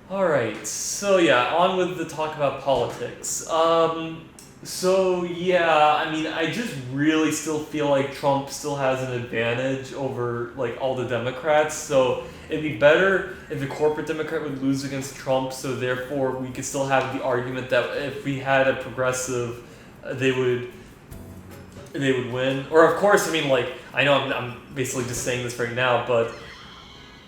Alright, so yeah, on with the talk about politics. So yeah, I mean, I just really still feel like Trump still has an advantage over like all the Democrats. So it'd be better if the corporate Democrat would lose against Trump. So therefore, we could still have the argument that if we had a progressive, they would win. Or of course, I mean, like I know I'm basically just saying this right now, but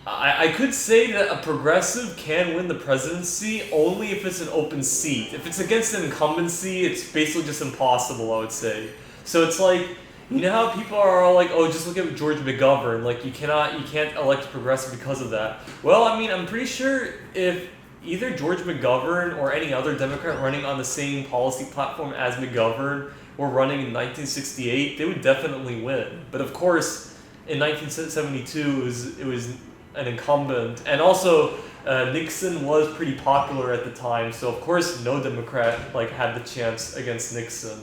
I could say that a progressive can win the presidency only if it's an open seat. If it's against an incumbency, it's basically just impossible, I would say. So it's like, you know how people are all like, oh, just look at George McGovern, like you can't elect a progressive because of that. Well, I mean, I'm pretty sure if either George McGovern or any other Democrat running on the same policy platform as McGovern were running in 1968, they would definitely win. But of course, in 1972, it was an incumbent, and also Nixon was pretty popular at the time, so of course no Democrat like had the chance against Nixon.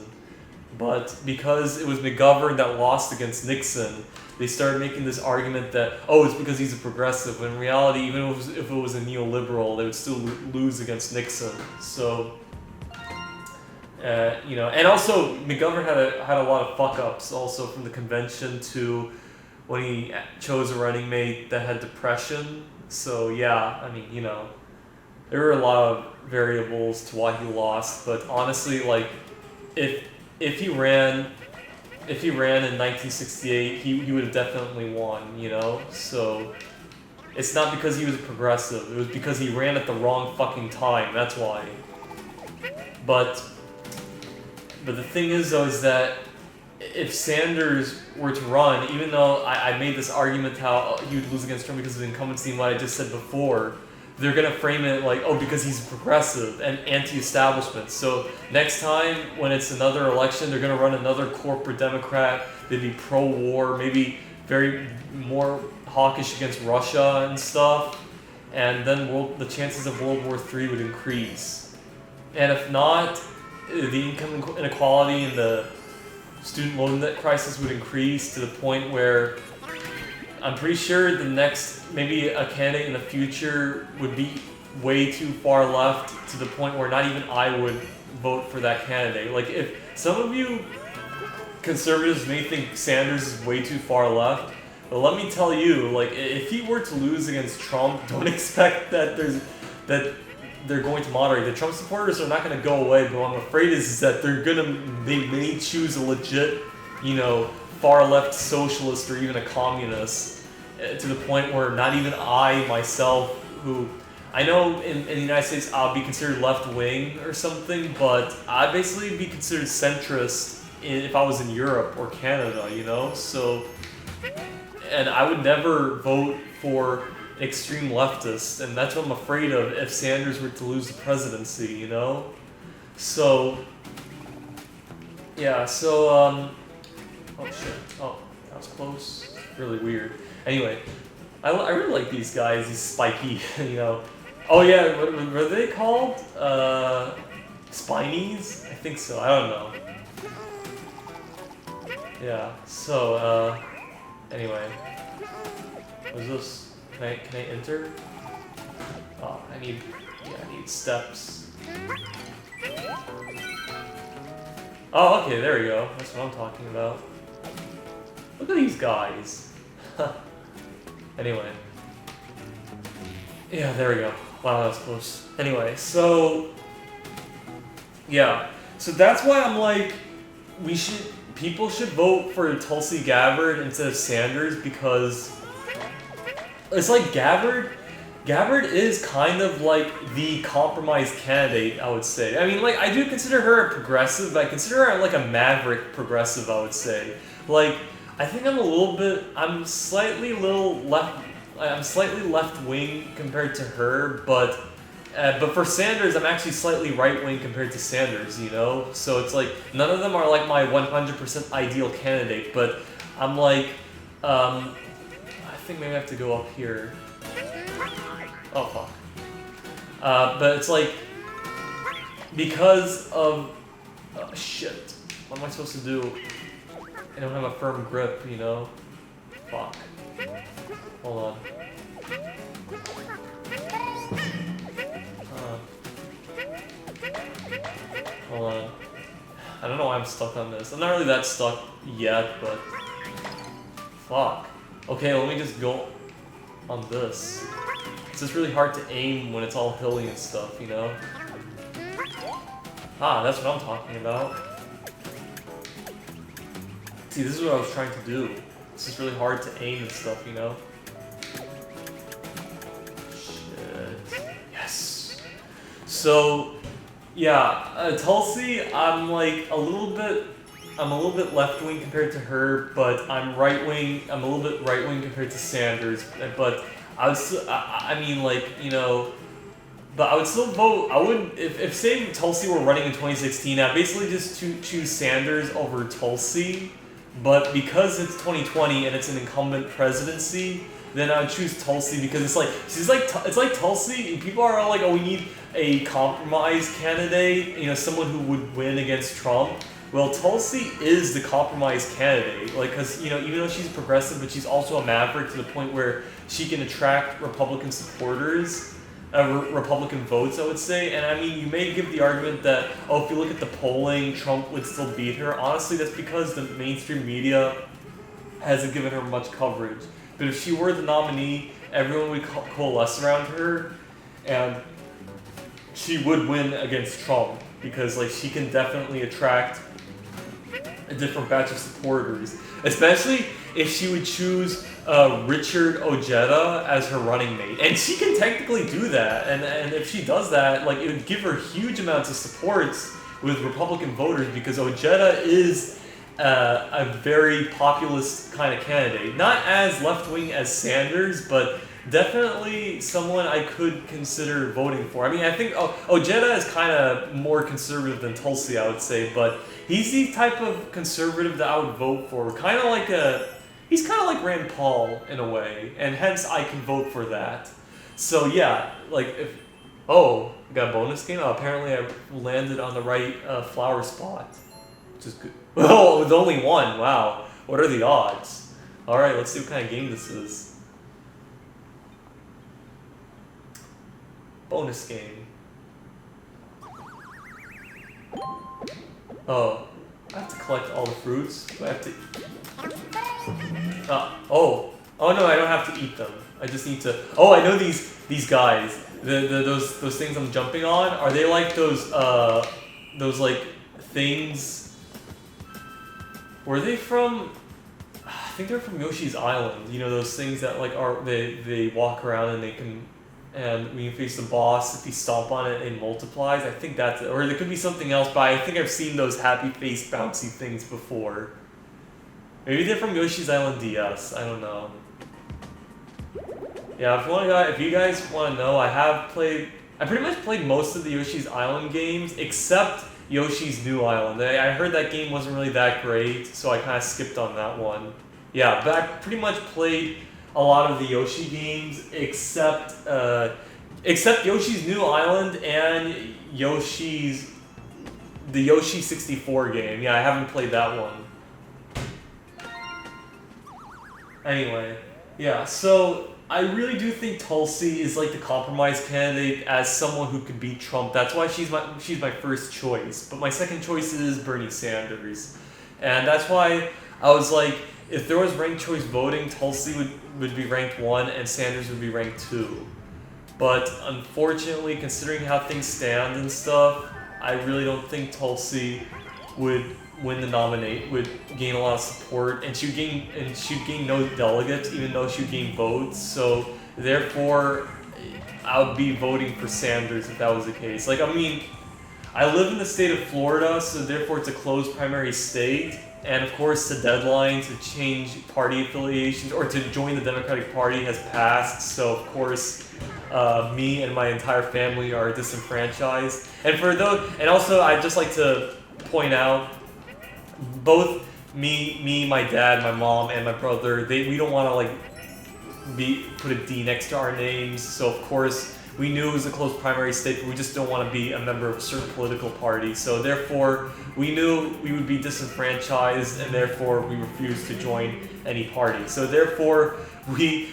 But because it was McGovern that lost against Nixon, they started making this argument that oh, it's because he's a progressive. When in reality, even if it was a neoliberal, they would still lose against Nixon. So. And also McGovern had a lot of fuck ups also from the convention to when he chose a running mate that had depression. So yeah, I mean, there were a lot of variables to why he lost, but honestly, like, if if he ran if he ran in 1968, he would have definitely won. So it's not because he was a progressive; it was because he ran at the wrong fucking time. That's why. But but the thing is, though, is that if Sanders were to run, even though I made this argument how he would lose against Trump because of incumbency and what I just said before, they're going to frame it like, oh, because he's progressive and anti-establishment. So next time when it's another election, they're going to run another corporate Democrat. They'd be pro-war, maybe very more hawkish against Russia and stuff. And then the chances of World War III would increase. And if not, the income inequality and the student loan debt crisis would increase to the point where I'm pretty sure the next, maybe a candidate in the future would be way too far left to the point where not even I would vote for that candidate. Like, if some of you conservatives may think Sanders is way too far left, but let me tell you, like, if he were to lose against Trump, don't expect that they're going to moderate. The Trump supporters are not going to go away, but what I'm afraid is that they may choose a legit, far left socialist or even a communist, to the point where not even I myself, who I know in the United States I'll be considered left wing or something, but I'd basically be considered centrist if I was in Europe or Canada, So, and I would never vote for extreme leftist, and that's what I'm afraid of if Sanders were to lose the presidency, So, yeah, so, oh shit, oh, that was close, really weird. Anyway, I really like these guys, these spiky, Oh yeah, what are they called? Spinies? I think so, I don't know. Yeah, so, anyway, what's this? Can I enter? Oh, I need steps. Oh, okay, there we go. That's what I'm talking about. Look at these guys. Anyway. Yeah, there we go. Wow, that was close. Anyway, so yeah. So that's why I'm like, people should vote for Tulsi Gabbard instead of Sanders, because it's like Gabbard is kind of like the compromise candidate, I would say. I mean, like, I do consider her a progressive, but I consider her like a maverick progressive, I would say. Like, I think I'm slightly left wing compared to her, but for Sanders, I'm actually slightly right wing compared to Sanders, So it's like, none of them are like my 100% ideal candidate, but I'm like, I think maybe I have to go up here. Oh, fuck. But it's like, because of... Oh, shit. What am I supposed to do? I don't have a firm grip, Fuck. Hold on. I don't know why I'm stuck on this. I'm not really that stuck yet, but fuck. Okay, let me just go on this. It's just really hard to aim when it's all hilly and stuff, you know? Ah, that's what I'm talking about. See, this is what I was trying to do. It's just really hard to aim and stuff, you know? Shit. Yes! So, yeah, Tulsi, I'm like a little bit left-wing compared to her, but I'm right-wing, I'm a little bit right-wing compared to Sanders, but I mean, like, you know, but I would still vote. I would, if say Tulsi were running in 2016, I'd basically just choose Sanders over Tulsi. But because it's 2020 and it's an incumbent presidency, then I would choose Tulsi because it's like Tulsi. People are all like, oh, we need a compromise candidate, you know, someone who would win against Trump. Well, Tulsi is the compromise candidate, like, because, you know, even though she's progressive, but she's also a maverick to the point where she can attract Republican supporters. Republican votes, I would say. And I mean, you may give the argument that, oh, if you look at the polling, Trump would still beat her. Honestly, that's because the mainstream media hasn't given her much coverage. But if she were the nominee, everyone would coalesce around her, and she would win against Trump because, like, she can definitely attract a different batch of supporters, especially if she would choose Richard Ojeda as her running mate. And she can technically do that, and if she does that, like, it would give her huge amounts of supports with Republican voters because Ojeda is a very populist kind of candidate. Not as left-wing as Sanders, but definitely someone I could consider voting for. I mean, I think Ojeda is kind of more conservative than Tulsi, I would say, but he's the type of conservative that I would vote for. He's kind of like Rand Paul in a way, and hence I can vote for that. So yeah, like if, oh, got a bonus game? Oh, apparently I landed on the right flower spot, which is good. Oh, with only one, wow. What are the odds? Alright, let's see what kind of game this is. Bonus game. Oh, I have to collect all the fruits? Do I have to... oh no, I don't have to eat them. I just need to... Oh, I know these guys. Those things I'm jumping on. Are they like those like things? Were they from? I think they're from Yoshi's Island. You know, those things that like are they walk around and they can, and when you face the boss, if you stomp on it, it multiplies. I think that's it. Or there could be something else, but I think I've seen those happy face bouncy things before. Maybe they're from Yoshi's Island DS. I don't know. Yeah, if you guys want to know, I pretty much played most of the Yoshi's Island games, except Yoshi's New Island. I heard that game wasn't really that great, so I kind of skipped on that one. Yeah, but I pretty much played a lot of the Yoshi games, except Yoshi's New Island and the Yoshi 64 game. Yeah, I haven't played that one. Anyway, yeah, so I really do think Tulsi is like the compromise candidate as someone who could beat Trump. That's why she's my first choice. But my second choice is Bernie Sanders. And that's why I was like, if there was ranked choice voting, Tulsi would be ranked 1 and Sanders would be ranked 2. But unfortunately, considering how things stand and stuff, I really don't think Tulsi would win the nominate, would gain a lot of support, and she'd gain no delegates, even though she'd gain votes. So therefore, I would be voting for Sanders if that was the case. Like, I mean, I live in the state of Florida, so therefore it's a closed primary state, and of course the deadline to change party affiliations or to join the Democratic Party has passed. So of course, me and my entire family are disenfranchised. And also I'd just like to point out, both me, my dad, my mom, and my brother, we don't want to like put a D next to our names. So of course we knew it was a close primary state, but we just don't want to be a member of a certain political party. So therefore, we knew we would be disenfranchised, and therefore we refused to join any party. So therefore, we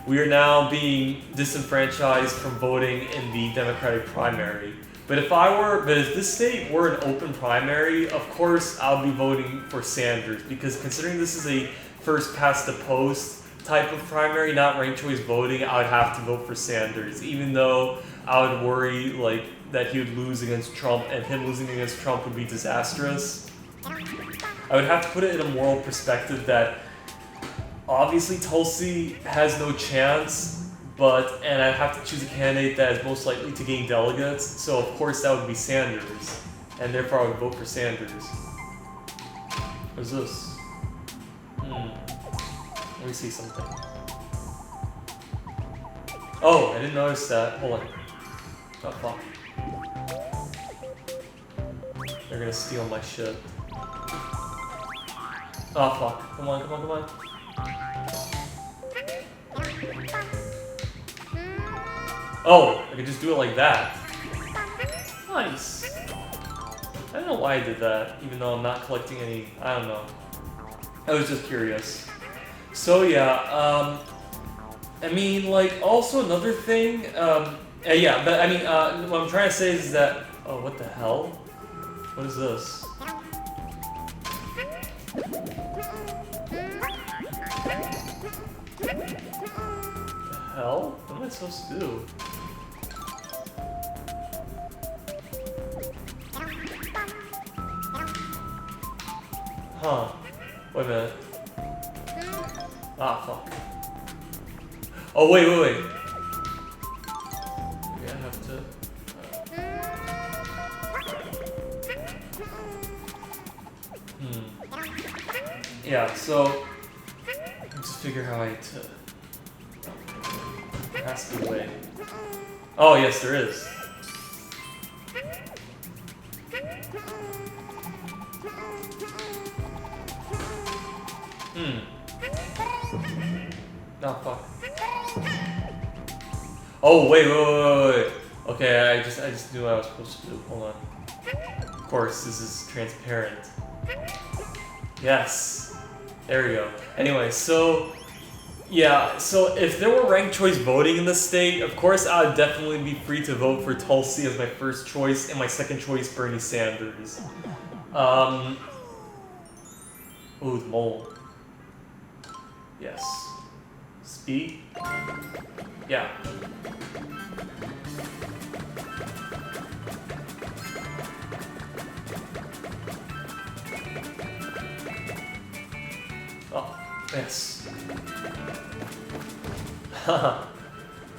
are now being disenfranchised from voting in the Democratic primary. But if this state were an open primary, of course I would be voting for Sanders, because considering this is a first past the post type of primary, not ranked choice voting, I would have to vote for Sanders, even though I would worry like that he would lose against Trump, and him losing against Trump would be disastrous. I would have to put it in a moral perspective that obviously Tulsi has no chance, and I'd have to choose a candidate that is most likely to gain delegates, so of course that would be Sanders, and therefore I would vote for Sanders. What is this? Let me see something. Oh, I didn't notice that. Hold on. Oh, fuck. They're gonna steal my shit. Oh, fuck. Come on, come on, come on. Oh, I could just do it like that. Nice. I don't know why I did that, even though I'm not collecting any. I don't know. I was just curious. So yeah, I mean, like, also another thing, yeah, but I mean, what I'm trying to say is that, oh, what the hell? What is this? The hell? What am I supposed to do? Huh. Wait a minute. Ah, fuck. Oh, wait. Maybe I have to... Yeah, so... Just figure how I to... There has to be a way. Oh, yes, there is. Oh, fuck. Oh, wait. Okay, I just knew what I was supposed to do. Hold on. Of course, this is transparent. Yes. There we go. Anyway, so... Yeah, so if there were ranked choice voting in the state, of course I would definitely be free to vote for Tulsi as my first choice, and my second choice, Bernie Sanders. Ooh, the mole. Yes. Speed? Yeah. Oh, yes. Haha.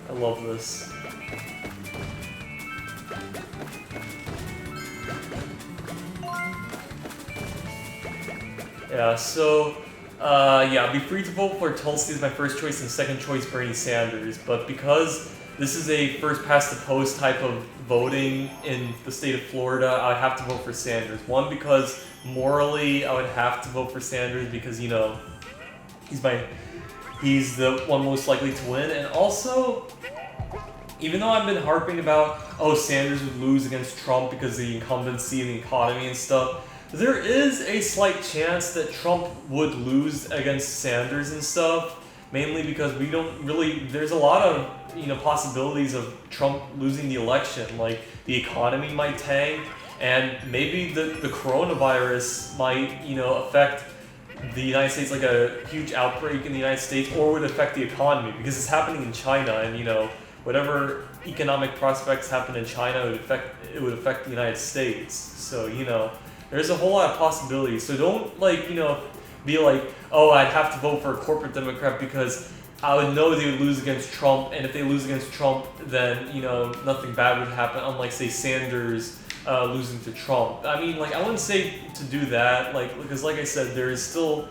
I love this. Yeah, so... yeah, I'll be free to vote for Tulsi as my first choice and second choice Bernie Sanders, but because this is a first past the post type of voting in the state of Florida, I would have to vote for Sanders. One, because morally I would have to vote for Sanders because, you know, he's the one most likely to win, and also, even though I've been harping about, oh, Sanders would lose against Trump because of the incumbency and the economy and stuff, there is a slight chance that Trump would lose against Sanders and stuff, mainly because we don't really, there's a lot of, you know, possibilities of Trump losing the election. Like, the economy might tank, and maybe the coronavirus might, you know, affect the United States, like a huge outbreak in the United States, or would affect the economy, because it's happening in China, and, you know, whatever economic prospects happen in China, it would affect the United States. So, you know, there's a whole lot of possibilities. So don't, like, you know, be like, oh, I'd have to vote for a corporate Democrat because I would know they would lose against Trump, and if they lose against Trump, then, you know, nothing bad would happen, unlike, say, Sanders losing to Trump. I mean, like, I wouldn't say to do that, like, because like I said, there is still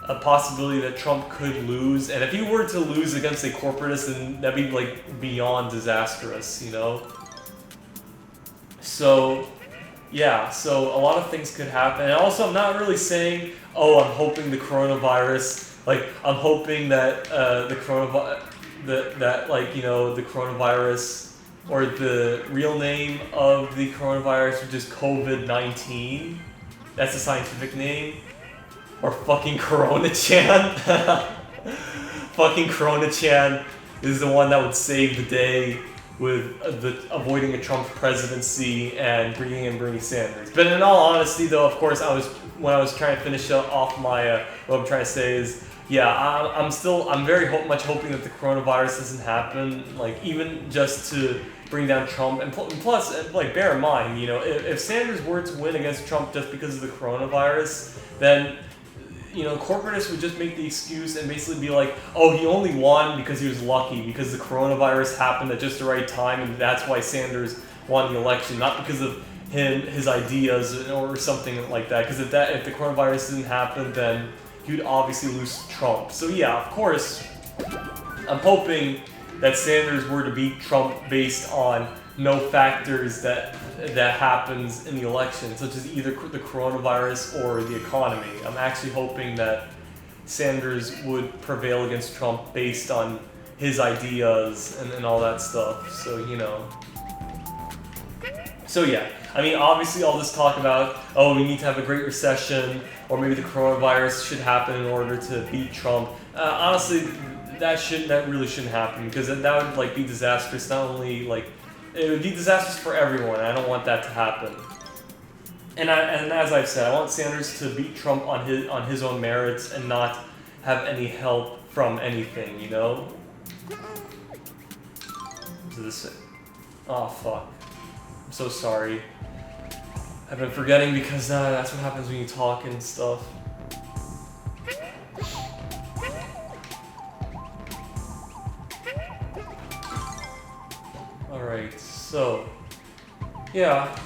a possibility that Trump could lose, and if he were to lose against a corporatist, then that'd be, like, beyond disastrous, you know? So... yeah, so a lot of things could happen. And also, I'm not really saying, oh, I'm hoping the coronavirus, like, I'm hoping that the coronavirus, or the real name of the coronavirus, which is COVID-19. That's the scientific name. Or fucking Corona-chan. Fucking Corona-chan is the one that would save the day. avoiding a Trump presidency and bringing in Bernie Sanders. But in all honesty, though, of course, when I was trying to finish off my what I'm trying to say is, yeah, I'm very much hoping that the coronavirus doesn't happen. Like, even just to bring down Trump, and plus, like, bear in mind, you know, if Sanders were to win against Trump just because of the coronavirus, then, you know, corporatists would just make the excuse and basically be like, oh, he only won because he was lucky, because the coronavirus happened at just the right time, and that's why Sanders won the election, not because of his ideas or something like that. Because if the coronavirus didn't happen, then he would obviously lose to Trump. So yeah, of course, I'm hoping that Sanders were to beat Trump based on no factors that happens in the election, such as either the coronavirus or the economy. I'm actually hoping that Sanders would prevail against Trump based on his ideas and all that stuff. So, you know. So yeah, I mean, obviously all this talk about, oh, we need to have a great recession, or maybe the coronavirus should happen in order to beat Trump. Honestly, that really shouldn't happen, because that would, like, be disastrous. Not only, like, it would be disastrous for everyone. I don't want that to happen. And as I've said, I want Sanders to beat Trump on his own merits and not have any help from anything, you know? So this, oh fuck, I'm so sorry. I've been forgetting because that's what happens when you talk and stuff. Alright, so, yeah,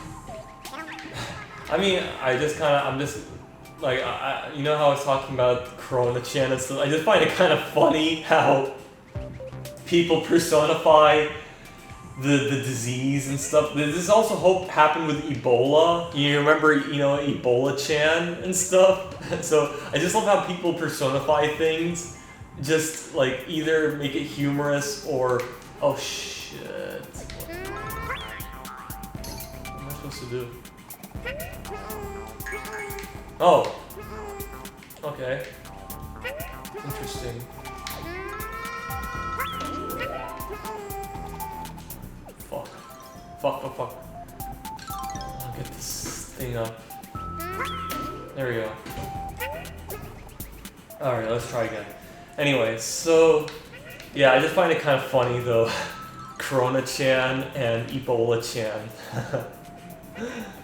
I mean, I'm just, like, you know how I was talking about Corona-chan and stuff? I just find it kind of funny how people personify the disease and stuff. This also happened with Ebola. You remember, you know, Ebola-chan and stuff? So, I just love how people personify things, just, like, either make it humorous or, oh shit. What am I supposed to do? Oh. Okay. Interesting. Fuck. I'll get this thing up. There we go. Alright, let's try again. Anyway, so, yeah, I just find it kind of funny, though. Corona-chan and Ebola-chan.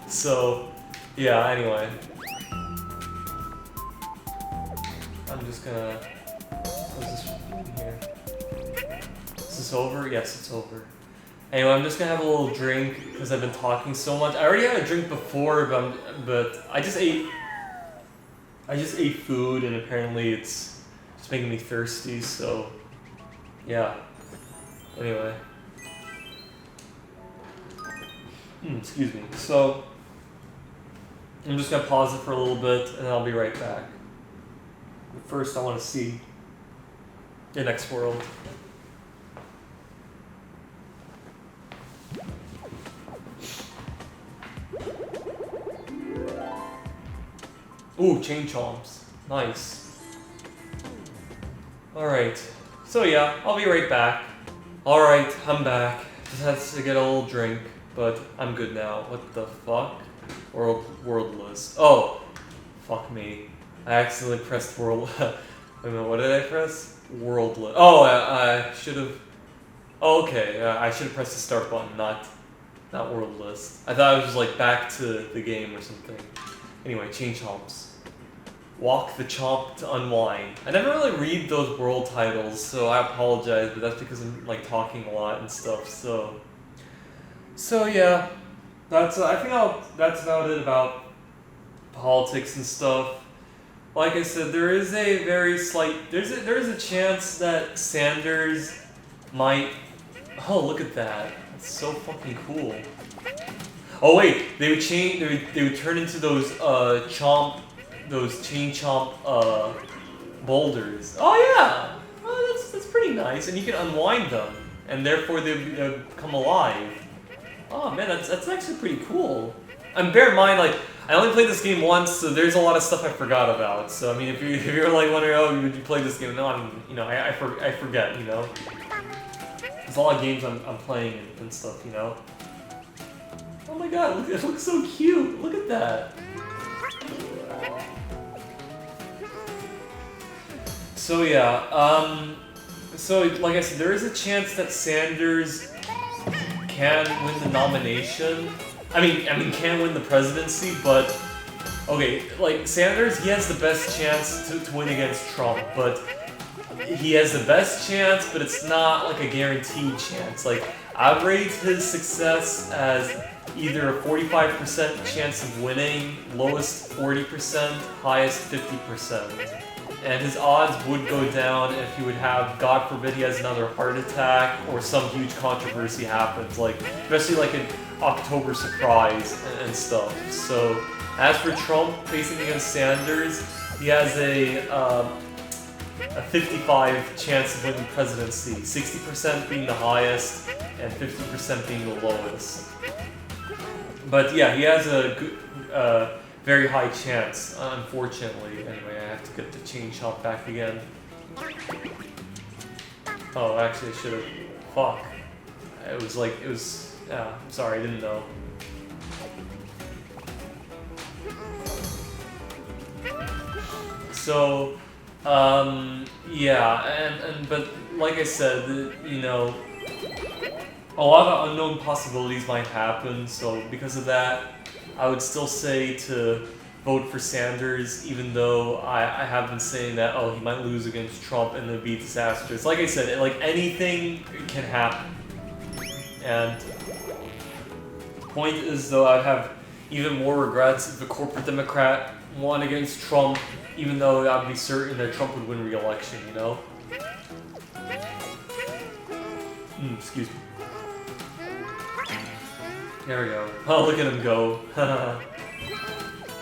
So, yeah, anyway. I'm just gonna... What's this in here? Is this over? Yes, it's over. Anyway, I'm just gonna have a little drink because I've been talking so much. I already had a drink before, but I just ate food, and apparently it's just making me thirsty. So, yeah. Anyway, excuse me. So, I'm just gonna pause it for a little bit, and I'll be right back. But first, I want to see the next world. Ooh, chain chomps. Nice. Alright. So yeah, I'll be right back. Alright, I'm back. Just had to get a little drink, but I'm good now. What the fuck? World list. Oh! Fuck me. I accidentally pressed world... Wait a minute, what did I press? World list. Oh, I should've... Oh, okay. I should've pressed the start button, not world list. I thought it was just like back to the game or something. Anyway, chain chomps. Walk the chomp to unwind. I never really read those world titles, so I apologize, but that's because I'm like talking a lot and stuff. So yeah, that's I think that's about it about politics and stuff. Like I said, there is a very slight there is a chance that Sanders might. Oh, look at that! That's so fucking cool. Oh wait, they would change. They would turn into those chain chomp boulders. Oh yeah, that's pretty nice, and you can unwind them, and therefore they come alive. Oh man, that's actually pretty cool. And bear in mind, like, I only played this game once, so there's a lot of stuff I forgot about. So I mean, if you're like wondering, oh, would you play this game? No, I forget, you know. There's a lot of games I'm playing and stuff, you know? Oh my god, look, it looks so cute! Look at that! So yeah, so like I said, there is a chance that Sanders can win the nomination. I mean, can win the presidency, but okay, like Sanders, he has the best chance to win against Trump, but he has the best chance, but it's not like a guaranteed chance. Like, I'd rate his success as either a 45% chance of winning, lowest 40%, highest 50%. And his odds would go down if he would have, God forbid, he has another heart attack or some huge controversy happens, like especially like an October surprise and stuff. So as for Trump facing against Sanders, he has a 55 chance of winning the presidency, 60% being the highest and 50% being the lowest. But yeah, he has a good, very high chance, unfortunately. Anyway, I have to get the chain shot back again. Oh, actually I should have... Fuck. It was like, I'm sorry, I didn't know. So, yeah, but like I said, you know, a lot of unknown possibilities might happen, so because of that, I would still say to vote for Sanders, even though I have been saying that, oh, he might lose against Trump and it'd be disastrous. Like I said, like anything can happen. And the point is, though, I'd have even more regrets if a corporate Democrat won against Trump, even though I'd be certain that Trump would win re-election, you know? Excuse me. There we go. Oh, look at him go.